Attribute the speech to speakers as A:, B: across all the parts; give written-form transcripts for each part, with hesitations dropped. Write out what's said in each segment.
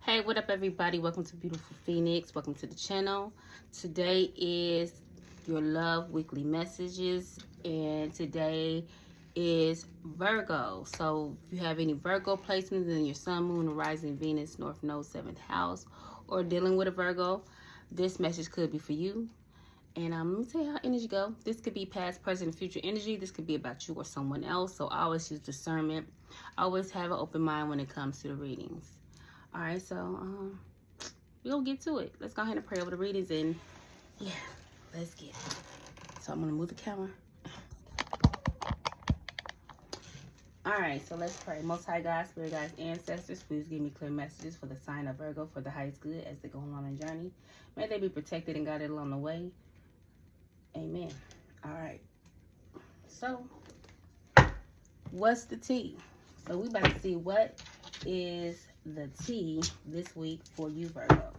A: Hey, what up, everybody? Welcome to Beautiful Phoenix. Welcome to the channel. Today is your love weekly messages, and today is Virgo. So if you have any Virgo placements in your sun, moon, or rising Venus, North Node, 7th house, or dealing with a Virgo, this message could be for you. And let me tell you how energy go. This could be past, present, and future energy. This could be about you or someone else. So I always use discernment. I always have an open mind when it comes to the readings. All right, so we'll get to it. Let's go ahead and pray over the readings, and yeah, let's get it. So I'm gonna move the camera. All right, so let's pray. Most High God, Spirit Guides, Ancestors, please give me clear messages for the sign of Virgo for the highest good as they go along the journey. May they be protected and guided along the way. Amen. All right. So, what's the tea? So we about to see what is the tea this week for you, Virgo.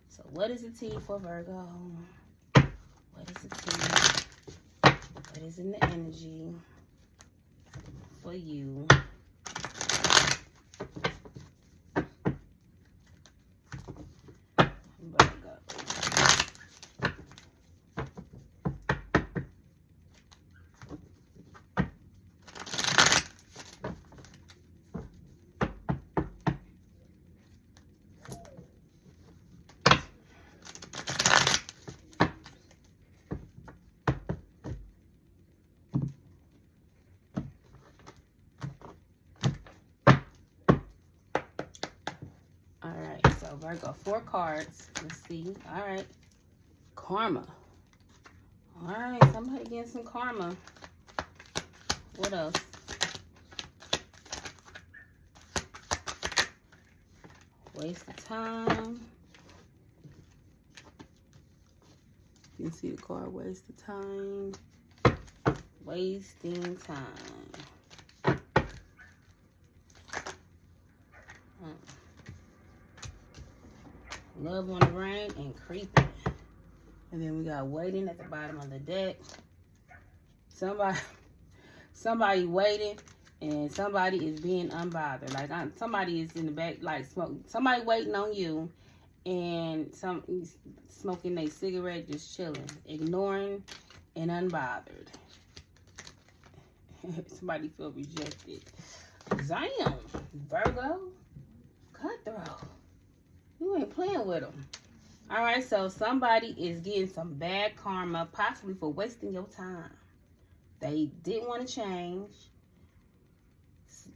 A: So what is the tea for Virgo? What is the tea? What is in the energy for you? Virgo. So Virgo, 4 cards. Let's see. All right. Karma. All right. Somebody getting some karma. What else? Waste of time. You can see the card. Waste of time. Wasting time. Love on the rain and creeping. And then we got waiting at the bottom of the deck. Somebody waiting, and somebody is being unbothered. Like somebody is in the back, like somebody waiting on you, and smoking a cigarette, just chilling, ignoring and unbothered. Somebody feel rejected. Damn, Virgo, cutthroat. You ain't playing with them. All right, so somebody is getting some bad karma, possibly for wasting your time. They didn't want to change,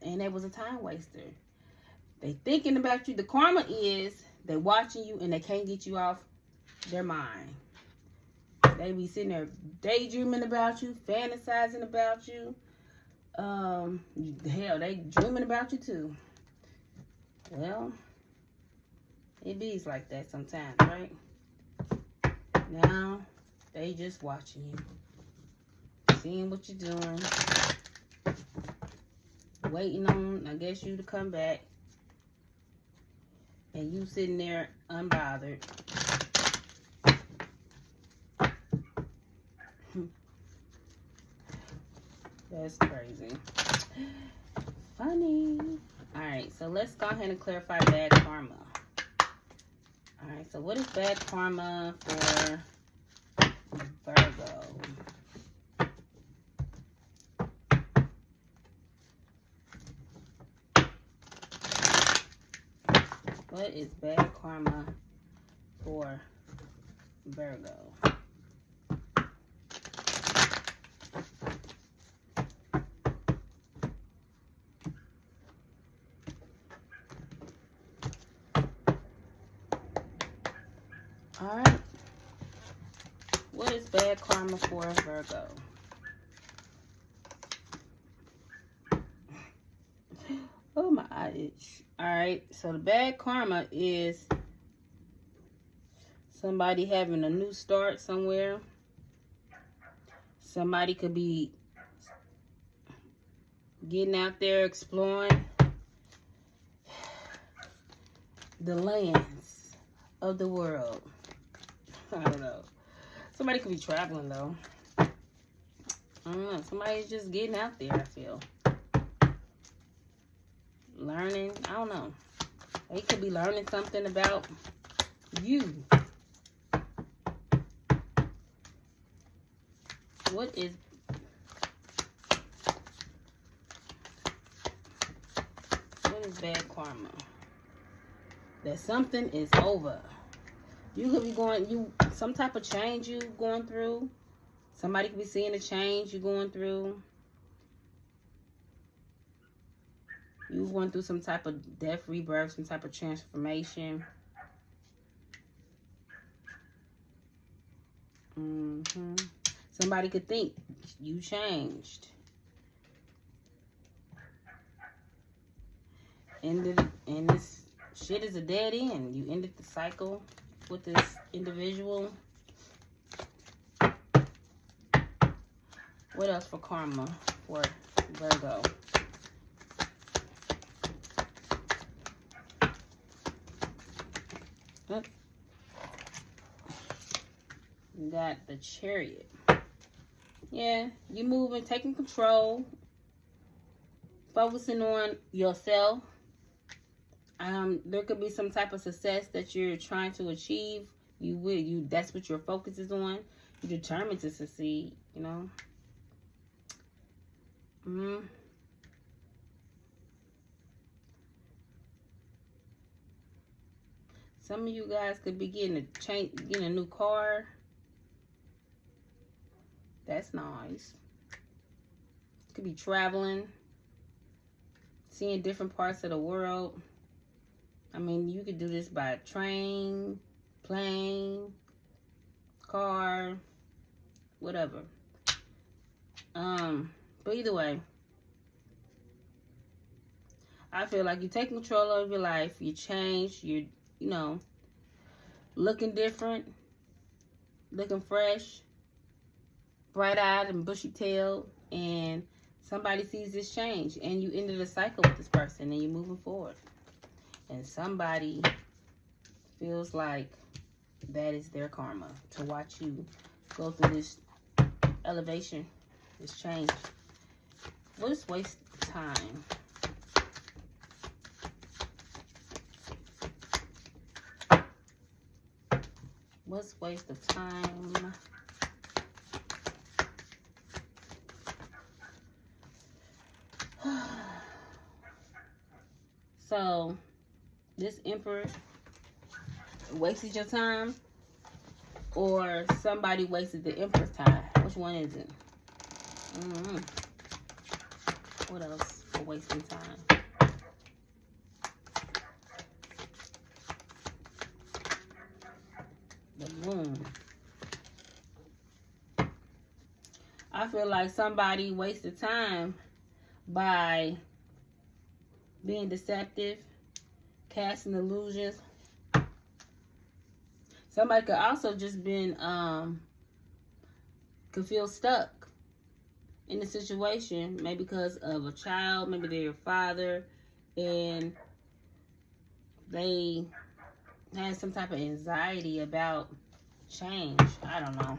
A: and it was a time waster. They thinking about you. The karma is they watching you, and they can't get you off their mind. They be sitting there daydreaming about you, fantasizing about you. Hell, they dreaming about you too. Well, it bees like that sometimes, right? Now, they just watching you. Seeing what you're doing. Waiting on, I guess, you to come back. And you sitting there unbothered. That's crazy. Funny. Alright, so let's go ahead and clarify bad karma. Alright, so what is bad karma for Virgo? What is bad karma for Virgo? Alright. What is bad karma for Virgo? Oh, my eye itch. Alright, so the bad karma is somebody having a new start somewhere. Somebody could be getting out there exploring the lands of the world. I don't know. Somebody could be traveling though. I don't know. Somebody's just getting out there, I feel. Learning. I don't know. They could be learning something about you. What is bad karma? That something is over. You could be going, some type of change you going through. Somebody could be seeing a change you're going through. You went through some type of death, rebirth, some type of transformation. Somebody could think you changed. And this shit is a dead end. You ended the cycle with this individual. What else for karma for Virgo? You got the Chariot. Yeah, you moving, taking control, focusing on yourself. There could be some type of success that you're trying to achieve. That's what your focus is on. You're determined to succeed, you know. Some of you guys could be getting a new car. That's nice. Could be traveling, seeing different parts of the world. I mean, you could do this by train, plane, car, whatever. But either way, I feel like you take control of your life. You change. You're, looking different, looking fresh, bright-eyed and bushy-tailed, and somebody sees this change, and you ended a cycle with this person, and you're moving forward. And somebody feels like that is their karma, to watch you go through this elevation, this change. What is waste time? What's waste of time? So, this Emperor wasted your time, or somebody wasted the Emperor's time? Which one is it? What else for wasting time? The Moon. I feel like somebody wasted time by being deceptive, casting illusions. Somebody could also just been could feel stuck in the situation, maybe because of a child, maybe they're your father, and they had some type of anxiety about change. I don't know.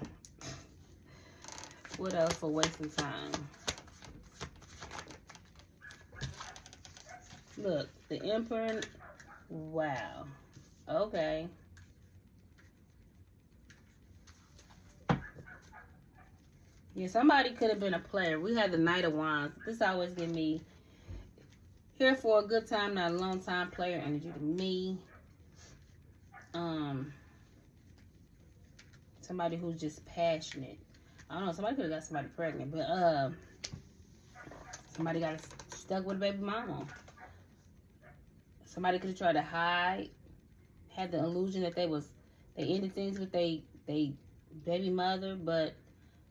A: What else for wasting time? Look, the Emperor. Wow. Okay. Yeah, somebody could have been a player. We had the Knight of Wands. This always give me here for a good time, not a long time, player energy to me. Somebody who's just passionate. I don't know, somebody could have got somebody pregnant, but somebody got stuck with a baby mama. Somebody could have tried to hide, had the illusion that they ended things with they baby mother, but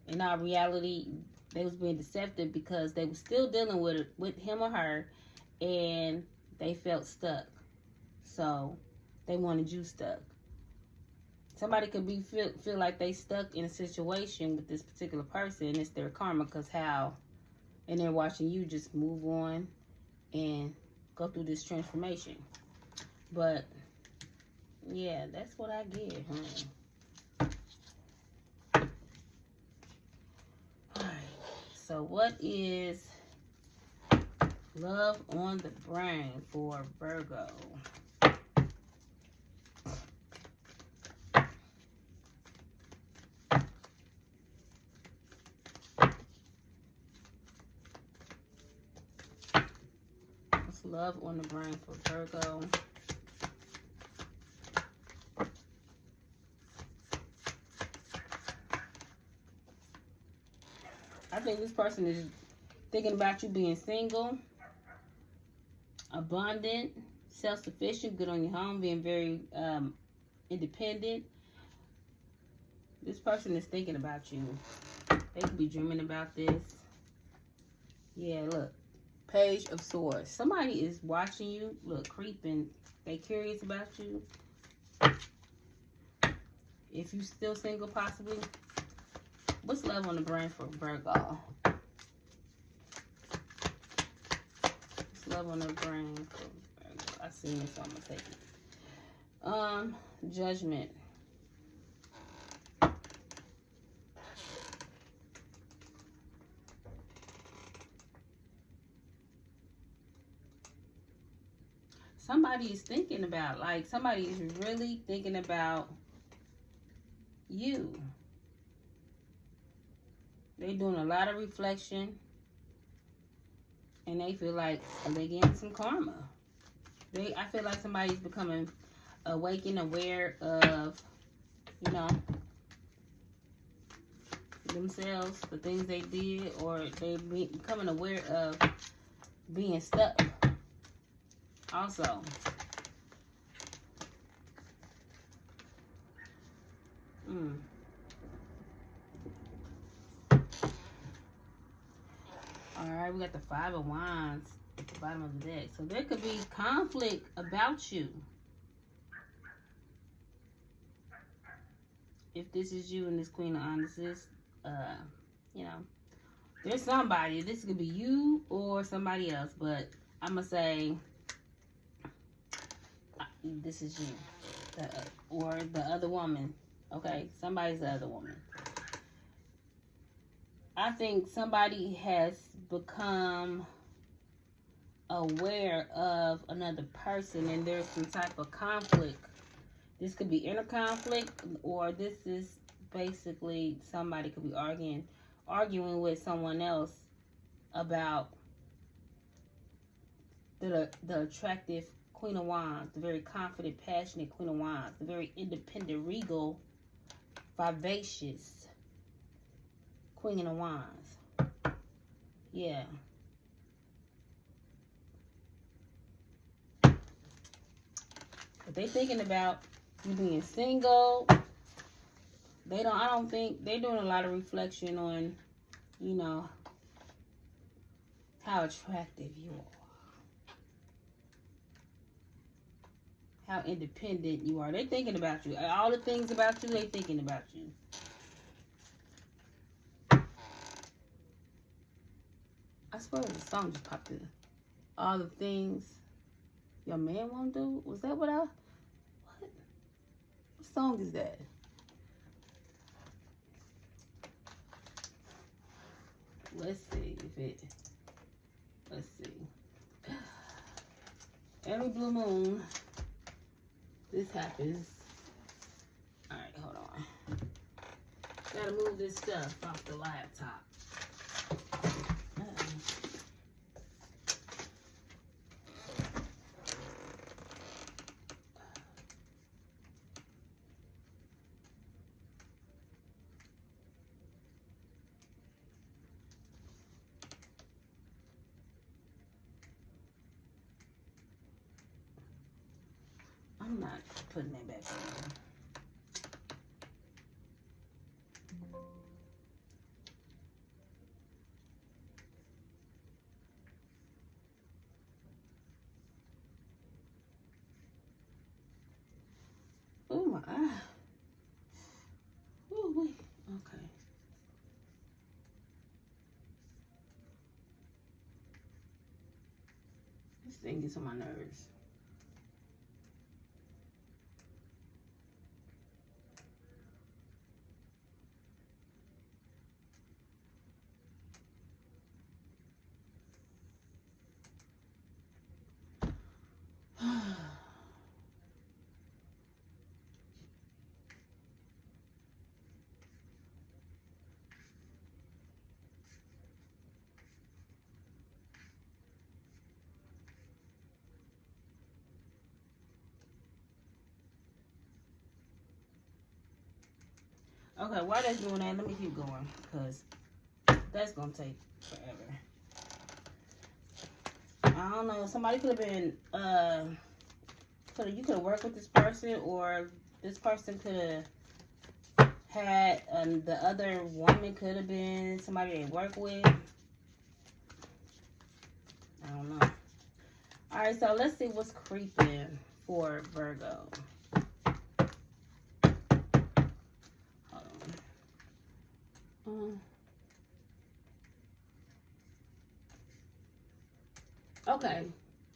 A: in all reality, they was being deceptive because they were still dealing with him or her, and they felt stuck. So they wanted you stuck. Somebody could feel like they stuck in a situation with this particular person, and it's their karma, and they're watching you just move on and go through this transformation. But yeah, that's what I get, Alright, so what is love on the brain for Virgo? Love on the brain for Virgo. I think this person is thinking about you being single, abundant, self-sufficient, good on your home, being very independent. This person is thinking about you. They could be dreaming about this. Yeah, look. Page of Swords. Somebody is watching you. Look, creeping. They curious about you. If you still single, possibly. What's love on the brain for Virgo? What's love on the brain for Virgo? I seen this, so I'm gonna take it. Judgment. Somebody is thinking about, like, somebody is really thinking about you. They're doing a lot of reflection. And they feel like they're getting some karma. I feel like somebody's becoming awake and aware of, you know, themselves, the things they did, or they becoming aware of being stuck. Also, Alright, we got the Five of Wands at the bottom of the deck. So there could be conflict about you. If this is you and this Queen of Wands, you know, there's somebody. This could be you or somebody else, but I'm going to say this is you. Or the other woman. Okay, somebody's the other woman. I think somebody has become aware of another person and there's some type of conflict. This could be inner conflict, or this is basically somebody could be arguing with someone else about the attractive Queen of Wands, the very confident, passionate Queen of Wands, the very independent, regal, vivacious Queen of Wands. Yeah. But they thinking about you being single. I don't think they're doing a lot of reflection on, you know, how attractive you are. How independent you are. They're thinking about you. All the things about you, they're thinking about you. I swear the song just popped in. All the things your man won't do? Was that what? What song is that? Let's see if it... Let's see. Every blue moon, this happens. Alright, hold on. Gotta move this stuff off the laptop. I'm not putting that back in. Oh my eye. Oh wait. Okay. This thing gets on my nerves. Okay, while that's doing that, let me keep going, because that's going to take forever. I don't know. Somebody could have been, you could have worked with this person, or this person could have had, the other woman could have been somebody they work with. I don't know. All right, so let's see what's creeping for Virgo. Hold on. Okay,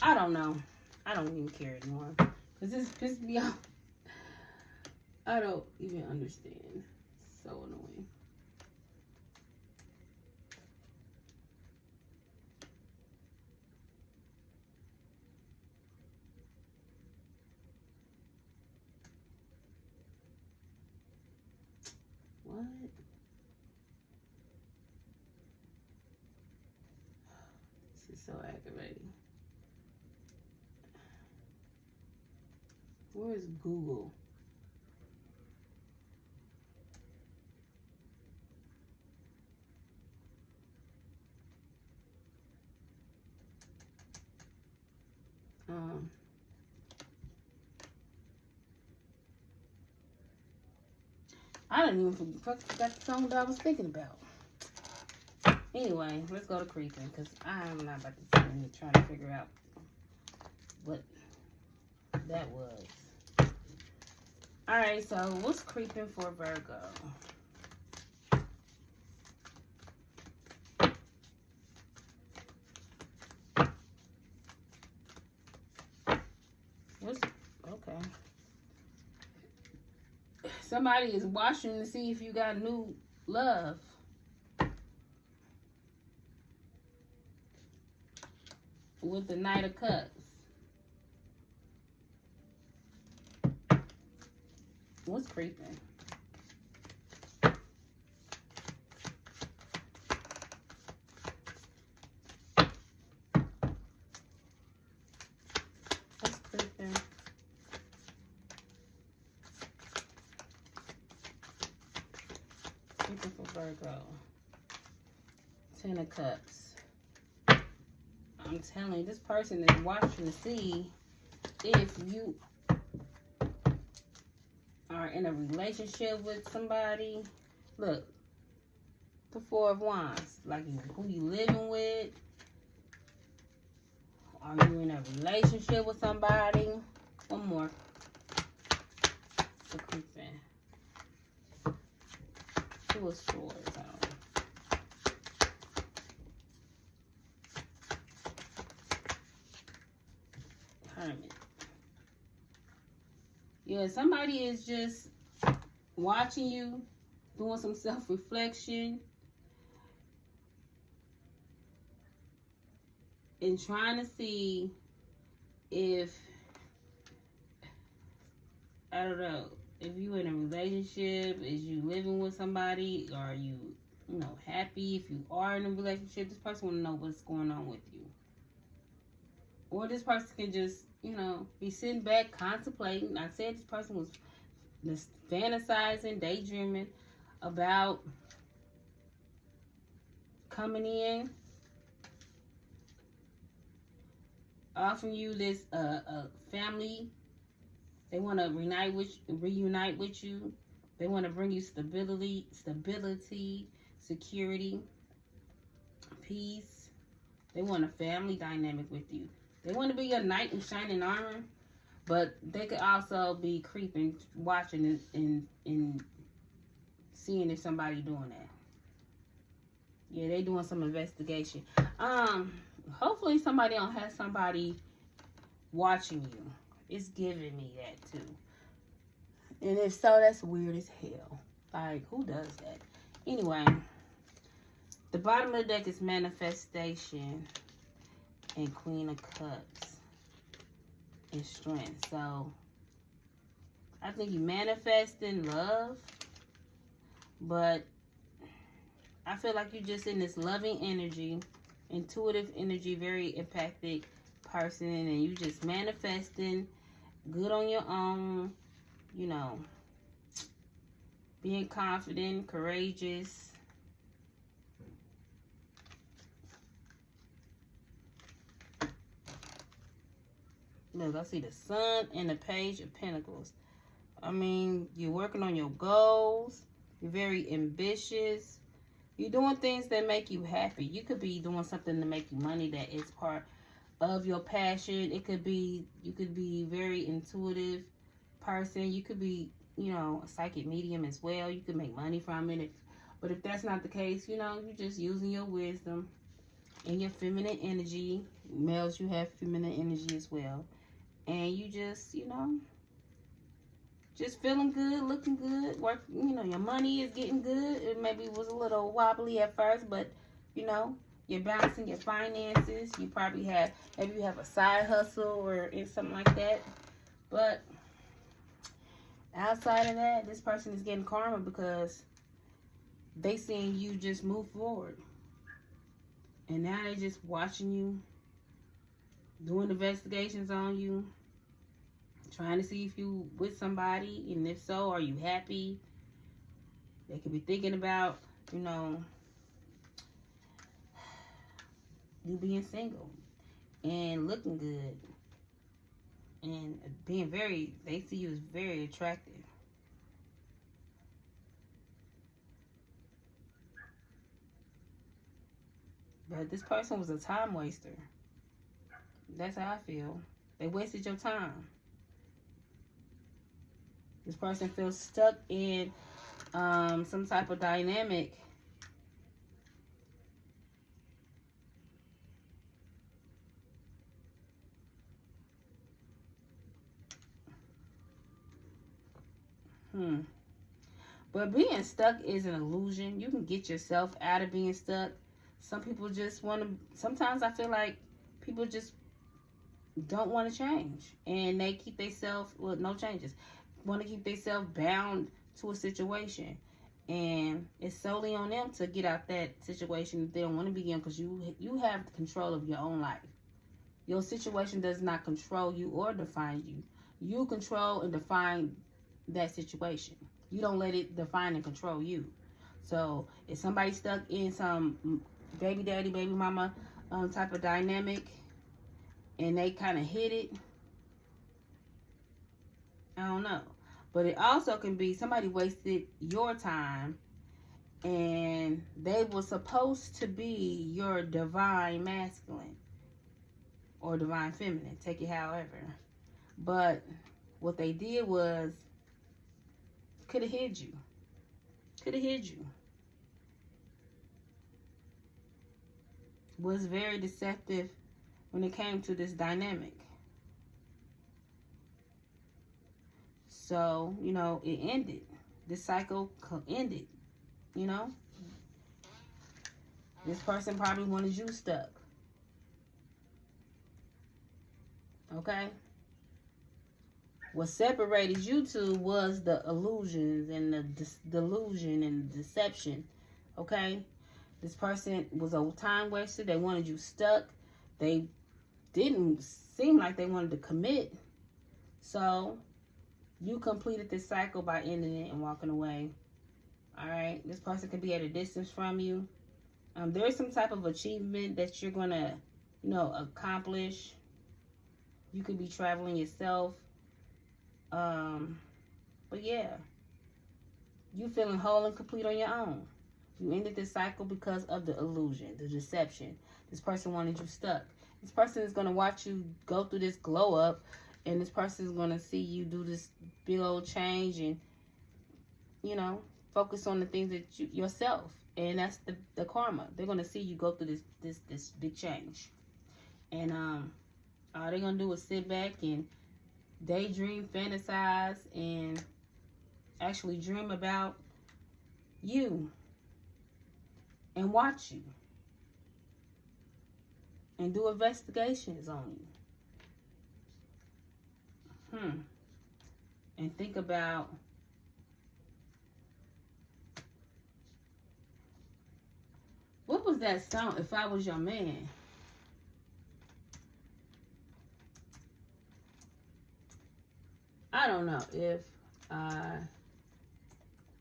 A: I don't know. I don't even care anymore, because this pissed me off. I don't even understand. So annoying. What? This is so aggravating. Where is Google? I didn't even forgot the song that I was thinking about. Anyway, let's go to creeping, because I'm not about to sit here trying to figure out what that was. Alright, so what's creeping for Virgo? Okay. Somebody is watching to see if you got new love. With the Knight of Cups. What's creeping? What's creeping? Creeping for Virgo. Ten of Cups. I'm telling you, this person is watching to see if you are in a relationship with somebody. Look, the Four of Wands. Like, who you living with? Are you in a relationship with somebody? One more. The creeping. Two of Swords. I don't know. Hermit. Yeah, somebody is just watching you, doing some self-reflection, and trying to see if, I don't know, if you in a relationship, is you living with somebody, are you, happy? If you are in a relationship, this person want to know what's going on with you. Or this person can just, be sitting back, contemplating. I said this person was just fantasizing, daydreaming about coming in, offering you this family. They want to reunite with you. They want to bring you stability, security, peace. They want a family dynamic with you. They want to be your knight in shining armor, but they could also be creeping, watching, and seeing if somebody doing that. Yeah, they doing some investigation. Hopefully somebody don't have somebody watching you. It's giving me that too. And if so, that's weird as hell. Like, who does that? Anyway, the bottom of the deck is manifestation and Queen of Cups and strength. So, I think you manifesting love, but I feel like you're just in this loving energy, intuitive energy, very empathic person, and you just manifesting good on your own, being confident, courageous. Look, I see the Sun and the Page of Pentacles. I mean, you're working on your goals. You're very ambitious. You're doing things that make you happy. You could be doing something to make you money that is part of your passion. It could be, you could be very intuitive person. You could be, you know, a psychic medium as well. You could make money from it. But if that's not the case, you know, you're just using your wisdom and your feminine energy. Males, you have feminine energy as well. And you just, you know, just feeling good, looking good. Work, you know, your money is getting good. It maybe was a little wobbly at first, but, you know, you're balancing your finances. You probably have, maybe you have a side hustle or something like that. But outside of that, this person is getting karma because they seeing you just move forward. And now they're just watching you, doing investigations on you, trying to see if you with somebody, and if so, are you happy? They could be thinking about, you know, you being single and looking good and being very, they see you as very attractive. But this person was a time waster. That's how I feel. They wasted your time. This person feels stuck in some type of dynamic. But being stuck is an illusion. You can get yourself out of being stuck. Some people just want to, sometimes I feel like people just don't want to change. And they keep themselves with no changes. Want to keep themselves bound to a situation. And it's solely on them to get out that situation if they don't want to be in, because you have control of your own life. Your situation does not control you or define you. You control and define that situation. You don't let it define and control you. So if somebody's stuck in some baby daddy, baby mama type of dynamic, and they kind of hit it, I don't know. But it also can be somebody wasted your time, and they were supposed to be your divine masculine or divine feminine. Take it however. But what they did was could have hid you. Could have hid you. Was very deceptive when it came to this dynamic. So, you know, it ended. This cycle ended, you know. This person probably wanted you stuck. Okay? What separated you two was the illusions and the delusion and deception. Okay? This person was a time waster. They wanted you stuck. They didn't seem like they wanted to commit. So you completed this cycle by ending it and walking away. All right. This person could be at a distance from you. There is some type of achievement that you're going to, you know, accomplish. You could be traveling yourself. But yeah, you feeling whole and complete on your own. You ended this cycle because of the illusion, the deception. This person wanted you stuck. This person is going to watch you go through this glow up, and this person is going to see you do this big old change and, you know, focus on the things that you yourself. And that's the karma. They're going to see you go through this big change. And all they're going to do is sit back and daydream, fantasize, and actually dream about you and watch you and do investigations on you. And think about what was that song, If I Was Your Man? I don't know. If I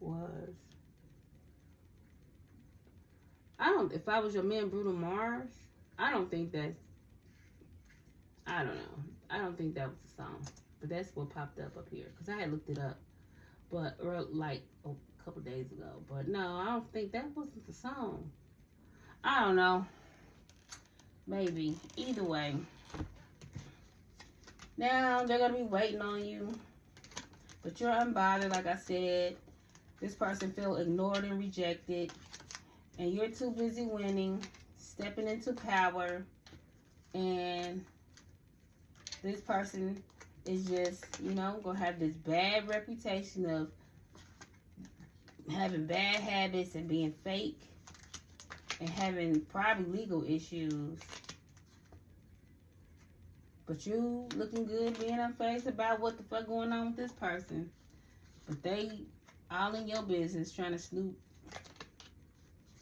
A: was, if I was your man, Bruno Mars, I don't think that was the song. But that's what popped up here. Because I had looked it up. But, like, a couple days ago. But no, I don't think that wasn't the song. I don't know. Maybe. Either way. Now, they're going to be waiting on you. But you're unbothered, like I said. This person feels ignored and rejected. And you're too busy winning. Stepping into power. And this person is just, you know, going to have this bad reputation of having bad habits and being fake. And having probably legal issues. But you looking good, being unfazed about what the fuck going on with this person. But they all in your business trying to snoop.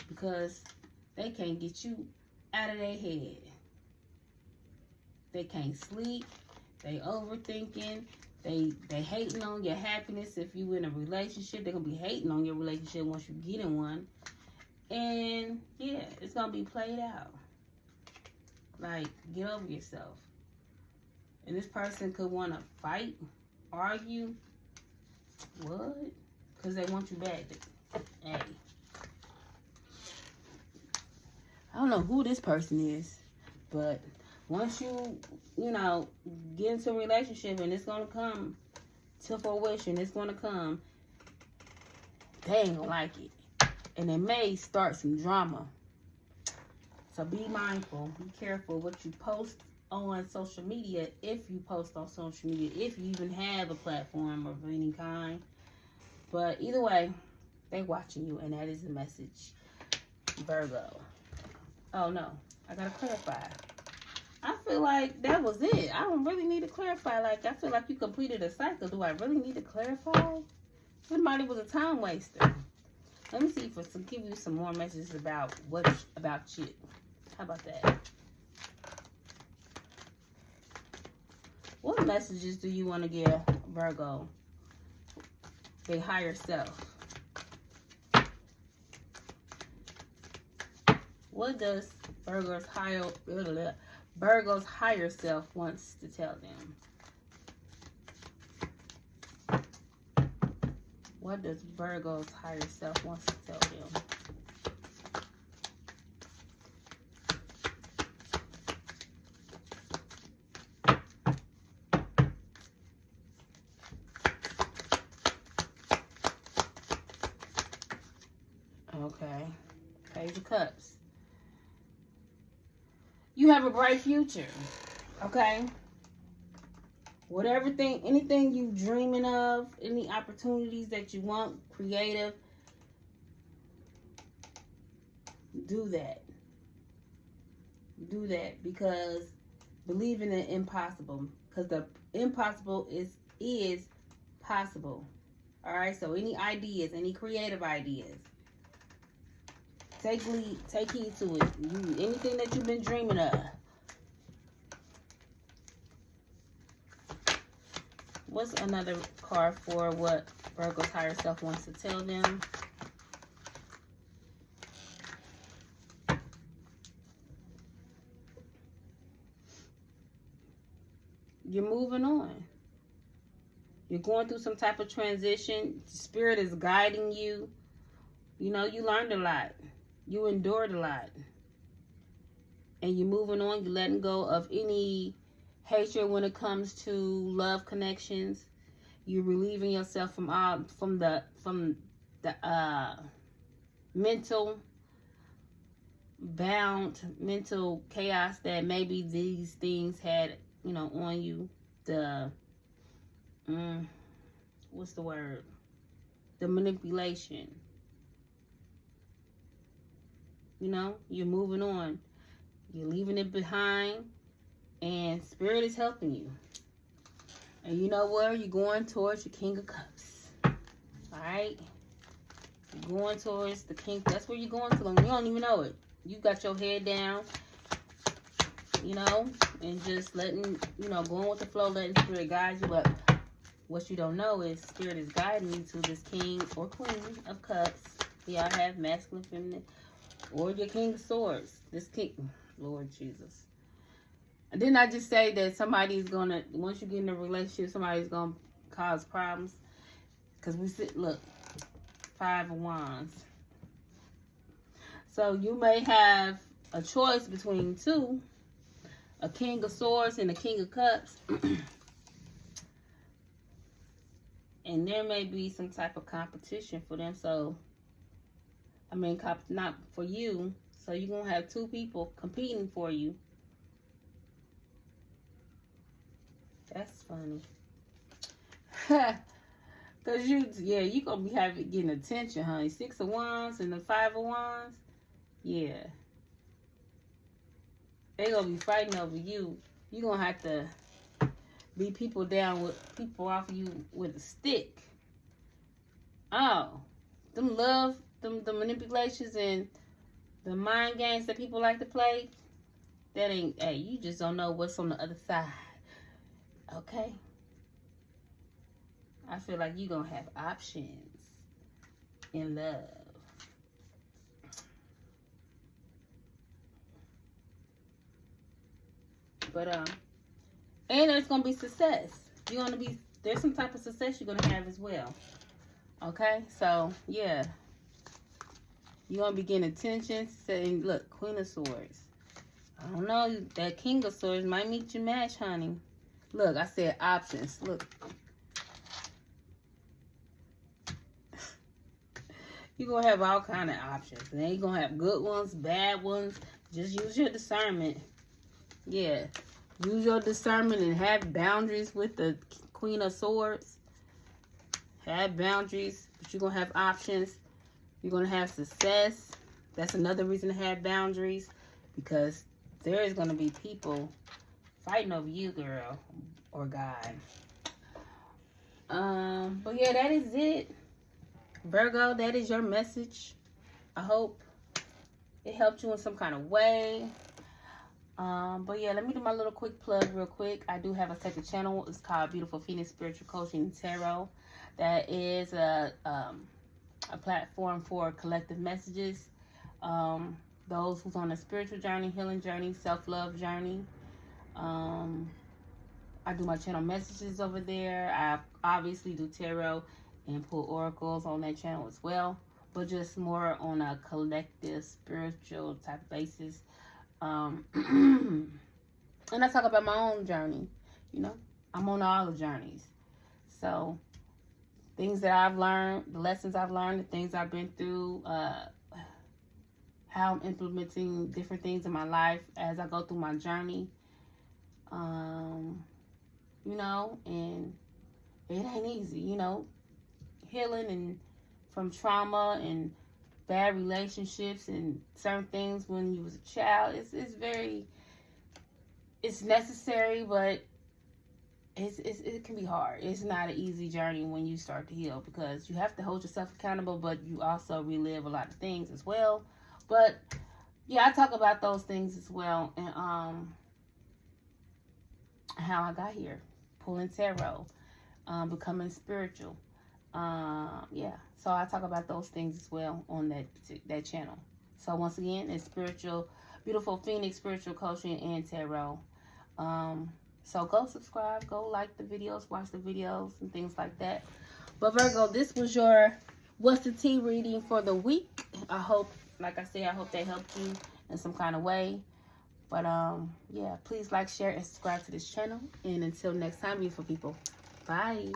A: Because they can't get you out of their head. They can't sleep. They overthinking. They hating on your happiness if you in a relationship. They're going to be hating on your relationship once you get in one. And, yeah, it's going to be played out. Like, get over yourself. And this person could want to fight, argue. What? Because they want you back. Hey. I don't know who this person is. But once you know, get into a relationship and it's going to come to fruition, it's going to come, they ain't going to like it. And it may start some drama. So be mindful. Be careful what you post on social media. If you post on social media. If you even have a platform of any kind. But either way, they watching you. And that is the message. Virgo. Oh no. I got to clarify. I feel like that was it. I don't really need to clarify. Like, I feel like you completed a cycle. Do I really need to clarify? Somebody was a time waster. Let me see if I can give you some more messages about you. How about that? What messages do you want to give Virgo? Their higher self. What does Virgo's higher self wants to tell them? What does Virgo's higher self wants to tell them? Okay. Page of Cups. You have a bright future. Okay? Anything you dreaming of, any opportunities that you want, creative, do that. Do that because believe in the impossible. Because the impossible is possible. Alright, so any ideas, any creative ideas, take heed to it. Anything that you've been dreaming of. What's another card for what Virgo's higher self wants to tell them? You're moving on. You're going through some type of transition. Spirit is guiding you. You know, you learned a lot. You endured a lot. And you're moving on. You're letting go of any hatred when it comes to love connections. You're relieving yourself from the mental chaos that maybe these things had, you know, on you. What's the word? The manipulation. You know, you're moving on. You're leaving it behind. And Spirit is helping you. And you know where? You're going towards your King of Cups. Alright? You're going towards the King. That's where you're going to. You don't even know it. You got your head down. You know? And just letting, you know, going with the flow, letting Spirit guide you. But what you don't know is Spirit is guiding you to this King or Queen of Cups. Y'all have masculine, feminine, or your King of Swords. This King, Lord Jesus. And didn't I just say that somebody's gonna, once you get in a relationship, somebody's gonna cause problems? Because we sit, look, 5 of Wands. So you may have a choice between two, a King of Swords and a King of Cups. And there may be some type of competition for them. So, I mean, not for you. So you're going to have two people competing for you. That's funny. Because you're going to be getting attention, honey. 6 of Wands and the 5 of Wands. Yeah. They're going to be fighting over you. You're going to have to beat people down with people off of you with a stick. Oh. The manipulations and the mind games that people like to play. That ain't, hey, you just don't know what's on the other side. Okay? I feel like you're going to have options in love. But, and there's going to be success. There's some type of success you're going to have as well. Okay? So, yeah. You're going to be getting attention. Saying, look, Queen of Swords. I don't know. That King of Swords might meet your match, honey. Look, I said options. Look. You're going to have all kind of options. And you're going to have good ones, bad ones. Just use your discernment. Yeah. Use your discernment and have boundaries with the Queen of Swords. Have boundaries, but you're going to have options. You're going to have success. That's another reason to have boundaries, because there is going to be people fighting over you, girl or guy. But yeah, that is it. Virgo, that is your message. I hope it helped you in some kind of way. But yeah, let me do my little quick plug real quick. I do have a second channel. It's called Beautiful Phoenix Spiritual Coaching and Tarot. That is a platform for collective messages. Those who's on a spiritual journey, healing journey, self-love journey. I do my channel messages over there. I obviously do tarot and pull oracles on that channel as well, but just more on a collective spiritual type basis. And I talk about my own journey. You know, I'm on all the journeys. So things that I've learned, the lessons I've learned, the things I've been through, how I'm implementing different things in my life as I go through my journey. You know, and it ain't easy, you know, healing and from trauma and bad relationships and certain things when you was a child. It's necessary, but it can be hard. It's not an easy journey when you start to heal, because you have to hold yourself accountable, but you also relive a lot of things as well. But yeah, I talk about those things as well, and how I got here, pulling tarot, becoming spiritual. Yeah, so I talk about those things as well on that channel. So once again, it's Beautiful Phoenix Spiritual Coaching and Tarot. So go subscribe, go like the videos, watch the videos and things like that. But Virgo, this was your What's the Tea reading for the week. I hope, like I said, I hope they helped you in some kind of way. But yeah, please like, share, and subscribe to this channel. And until next time, beautiful people, bye.